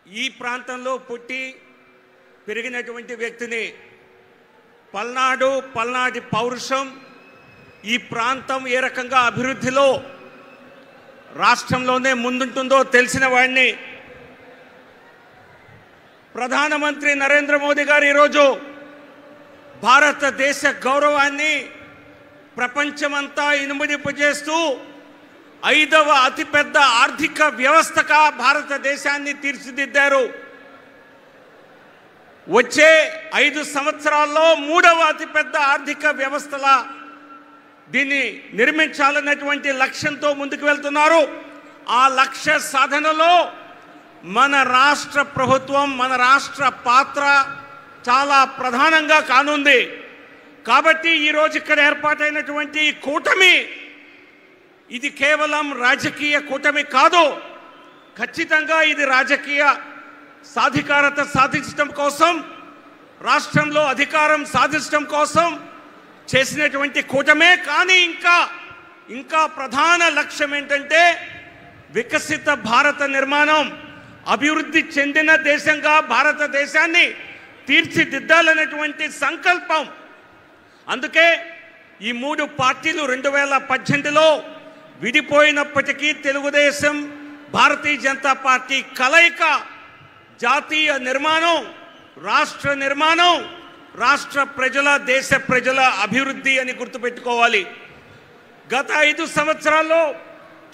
ఈ ప్రాంతంలో పుట్టి పెరిగినటువంటి వ్యక్తిని. పల్నాటి పౌరుషం, ఈ ప్రాంతం ఏ రకంగా అభివృద్ధిలో రాష్ట్రంలోనే ముందుంటుందో తెలిసిన వాడిని. ప్రధానమంత్రి నరేంద్ర మోదీ గారు ఈరోజు భారతదేశ గౌరవాన్ని ప్రపంచమంతా ఇనుమడింపజేస్తూ 5వ అతిపెద్ద ఆర్థిక వ్యవస్థగా భారతదేశాన్ని తీర్చిదిద్దారు. వచ్చే 5 సంవత్సరాల్లో 3వ అతిపెద్ద ఆర్థిక వ్యవస్థలా దీన్ని నిర్మించాలన్నటువంటి లక్ష్యంతో ముందుకు వెళ్తున్నారు. ఆ లక్ష్య సాధనలో మన రాష్ట్ర ప్రభుత్వం, మన రాష్ట్ర పాత్ర చాలా ప్రధానంగా కానుంది. కాబట్టి ఈరోజు ఇక్కడ ఏర్పాటైనటువంటి కూటమి ఇది కేవలం రాజకీయ కూటమి కాదు. ఖచ్చితంగా ఇది రాజకీయ సాధికారత సాధించడం కోసం, రాష్ట్రంలో అధికారం సాధించడం కోసం చేసినటువంటి కూటమే. కానీ ఇంకా ప్రధాన లక్ష్యం ఏంటంటే వికసిత భారత నిర్మాణం, అభివృద్ధి చెందిన దేశంగా భారతదేశాన్ని తీర్చిదిద్దాలనేటువంటి సంకల్పం. అందుకే ఈ 3 పార్టీలు 2018లో విడిపోయినప్పటికీ తెలుగుదేశం, భారతీయ జనతా పార్టీ కలయిక జాతీయ నిర్మాణం, రాష్ట్ర నిర్మాణం, రాష్ట్ర ప్రజల, దేశ ప్రజల అభివృద్ధి అని గుర్తుపెట్టుకోవాలి. గత 5 సంవత్సరాల్లో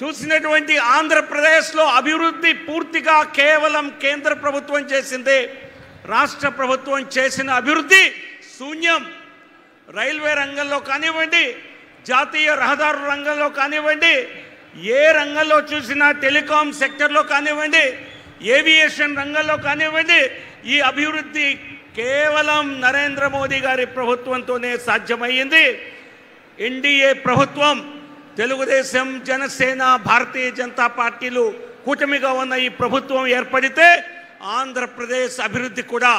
చూసినటువంటి ఆంధ్రప్రదేశ్లో అభివృద్ధి పూర్తిగా కేవలం కేంద్ర ప్రభుత్వం చేసిందే. రాష్ట్ర ప్రభుత్వం చేసిన అభివృద్ధి శూన్యం. రైల్వే రంగంలో కానివ్వండి, జాతీయ రహదారుల రంగంలో కానివ్వండి, ఏ రంగంలో చూసినా, టెలికాం సెక్టర్లో కానివ్వండి, ఏవియేషన్ రంగంలో కానివ్వండి, ఈ అభివృద్ధి కేవలం నరేంద్ర మోదీ గారి ప్రభుత్వంతోనే సాధ్యమయ్యింది. ఎన్డీఏ ప్రభుత్వం, తెలుగుదేశం, జనసేన, భారతీయ జనతా పార్టీలు కూటమిగా ఉన్న ఈ ప్రభుత్వం ఏర్పడితే ఆంధ్రప్రదేశ్ అభివృద్ధి కూడా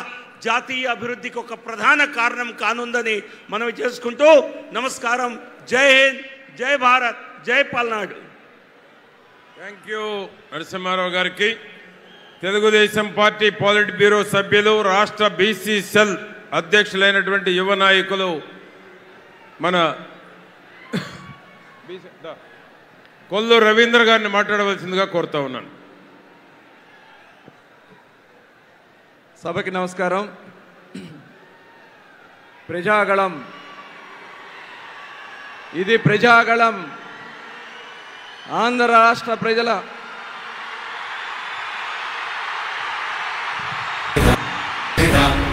జాతీయ అభివృద్ధికి ఒక ప్రధాన కారణం కానుందని మనం చేసుకుంటూ నమస్కారం. జై హింద్, జై భారత్, జై పల్నాడు. థ్యాంక్ యూ నరసింహారావు గారికి. తెలుగుదేశం పార్టీ పాలిట్ బ్యూరో సభ్యులు, రాష్ట్ర బీసీ సెల్ అధ్యక్షులైనటువంటి యువ నాయకులు మన కొల్లు రవీంద్ర గారిని మాట్లాడవలసిందిగా కోరుతా ఉన్నాను. సభకి నమస్కారం. ప్రజాగళం, ఇది ప్రజాగళం. ఆంధ్ర రాష్ట్ర ప్రజల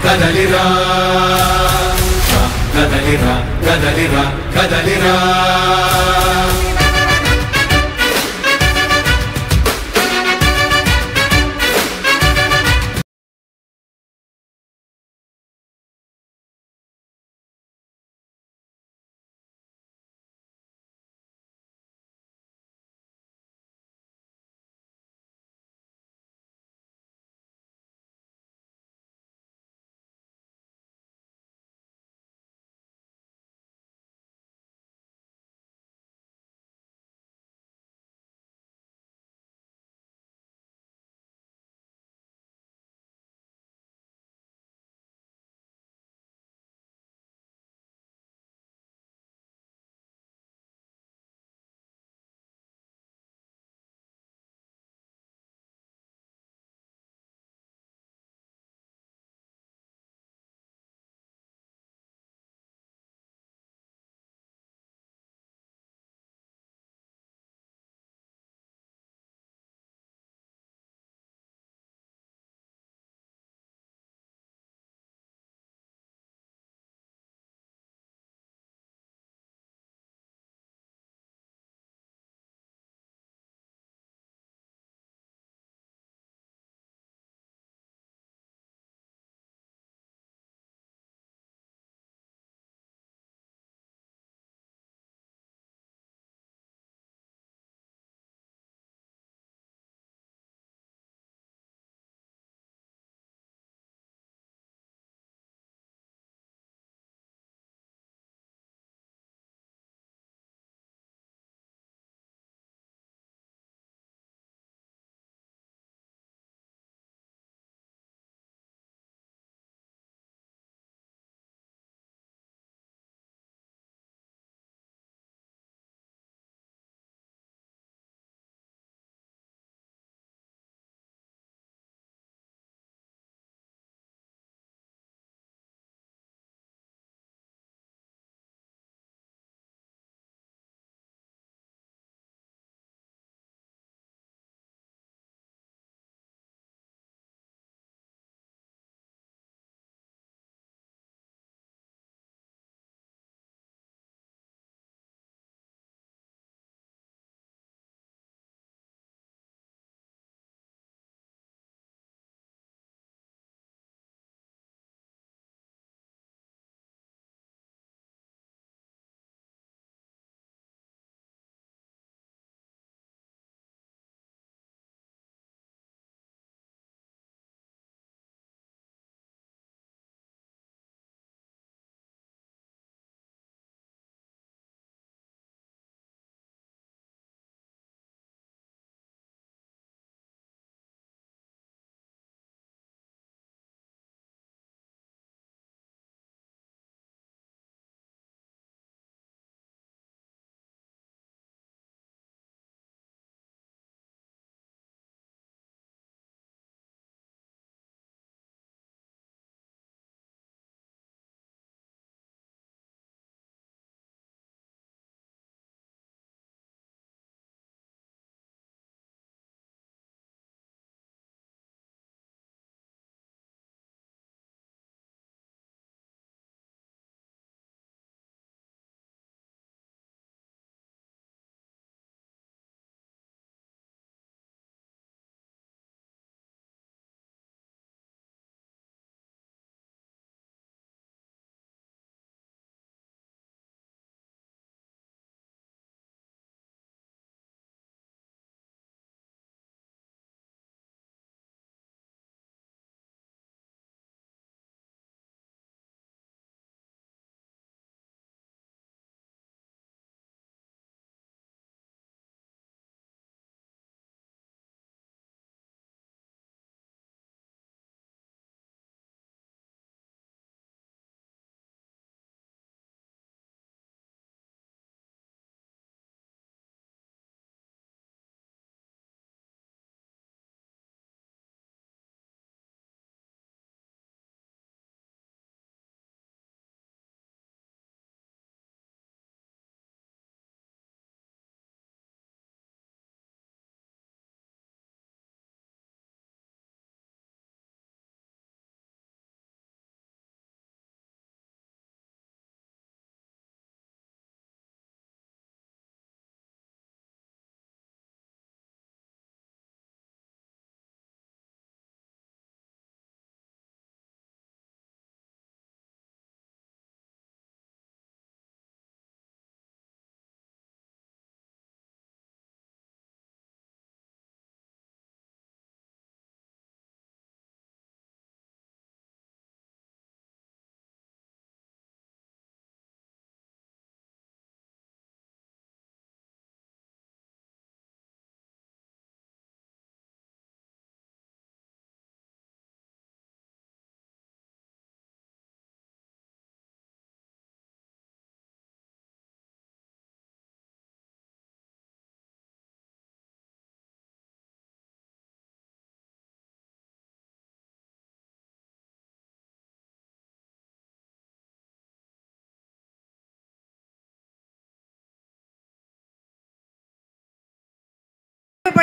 కదలిరా కదలిరా కదలిరా కదలిరా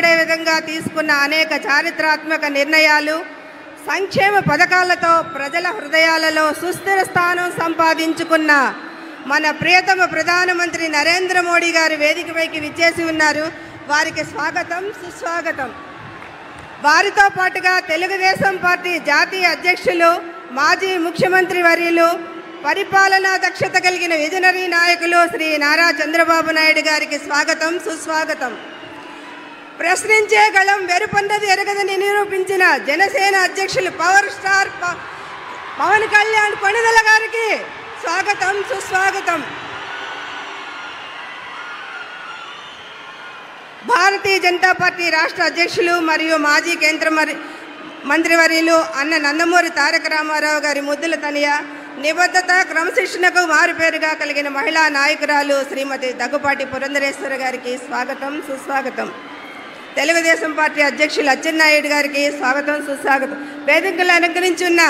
గర్వపడే విధంగా తీసుకున్న అనేక చారిత్రాత్మక నిర్ణయాలు, సంక్షేమ పథకాలతో ప్రజల హృదయాలలో సుస్థిర స్థానం సంపాదించుకున్న మన ప్రియతమ ప్రధానమంత్రి నరేంద్ర మోడీ గారు వేదికపైకి విచ్చేసి ఉన్నారు. వారికి స్వాగతం, సుస్వాగతం. వారితో పాటుగా తెలుగుదేశం పార్టీ జాతీయ అధ్యక్షులు, మాజీ ముఖ్యమంత్రి వర్యులు, పరిపాలనా దక్షత కలిగిన విజనరీ నాయకులు శ్రీ నారా చంద్రబాబు నాయుడు గారికి స్వాగతం, సుస్వాగతం. ప్రశ్నించే గళం వెరుపొందది ఎరగదని నిరూపించిన జనసేన అధ్యక్షులు పవర్ స్టార్ పవన్ కళ్యాణ్ కొణిదెల గారికి స్వాగతం, సుస్వాగతం. భారతీయ జనతా పార్టీ రాష్ట్ర అధ్యక్షులు మరియు మాజీ కేంద్ర మంత్రివర్యులు అన్న నందమూరి తారక రామారావు గారి ముద్దుల తనయ, నిబద్ధత, క్రమశిక్షణకు మారుపేరుగా కలిగిన మహిళా నాయకురాలు శ్రీమతి దగ్గుపాటి పురంధరేశ్వర గారికి స్వాగతం, సుస్వాగతం. తెలుగుదేశం పార్టీ అధ్యక్షులు అచ్చెన్నాయుడు గారికి స్వాగతం, సుస్వాగతం. వేదికలు అలంకరించున్న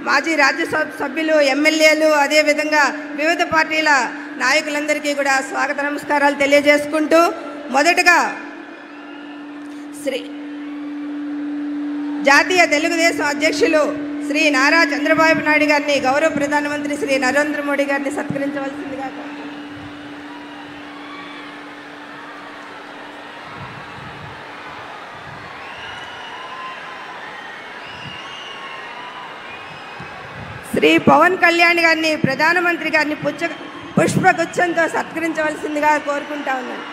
మాజీ రాజ్యసభ సభ్యులు, ఎమ్మెల్యేలు, అదేవిధంగా వివిధ పార్టీల నాయకులందరికీ కూడా స్వాగత నమస్కారాలు తెలియజేసుకుంటూ, మొదటగా జాతీయ తెలుగుదేశం అధ్యక్షులు శ్రీ నారా చంద్రబాబు నాయుడు గారిని, గౌరవ ప్రధానమంత్రి శ్రీ నరేంద్ర మోడీ గారిని సత్కరించవలసిందిగా. శ్రీ పవన్ కళ్యాణ్ గారిని, ప్రధానమంత్రి గారిని పుష్పగుచ్చంతో సత్కరించవలసిందిగా కోరుకుంటా ఉన్నాను.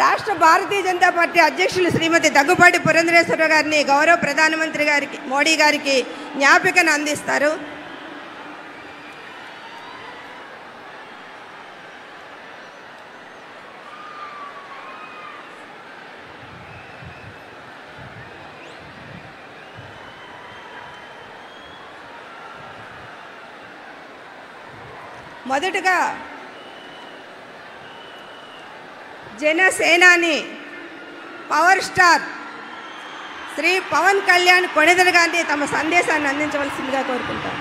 రాష్ట్ర భారతీయ జనతా పార్టీ అధ్యక్షులు శ్రీమతి దగ్గుపాటి పురంధరేశ్వర గారిని గౌరవ ప్రధానమంత్రి గారికి, మోడీ గారికి జ్ఞాపికను అందిస్తారు. మొదటగా జనసేనాని పవర్ స్టార్ శ్రీ పవన్ కళ్యాణ్ కొణిదెల గారిని తమ సందేశాన్ని అందించవలసిందిగా కోరుకుంటారు.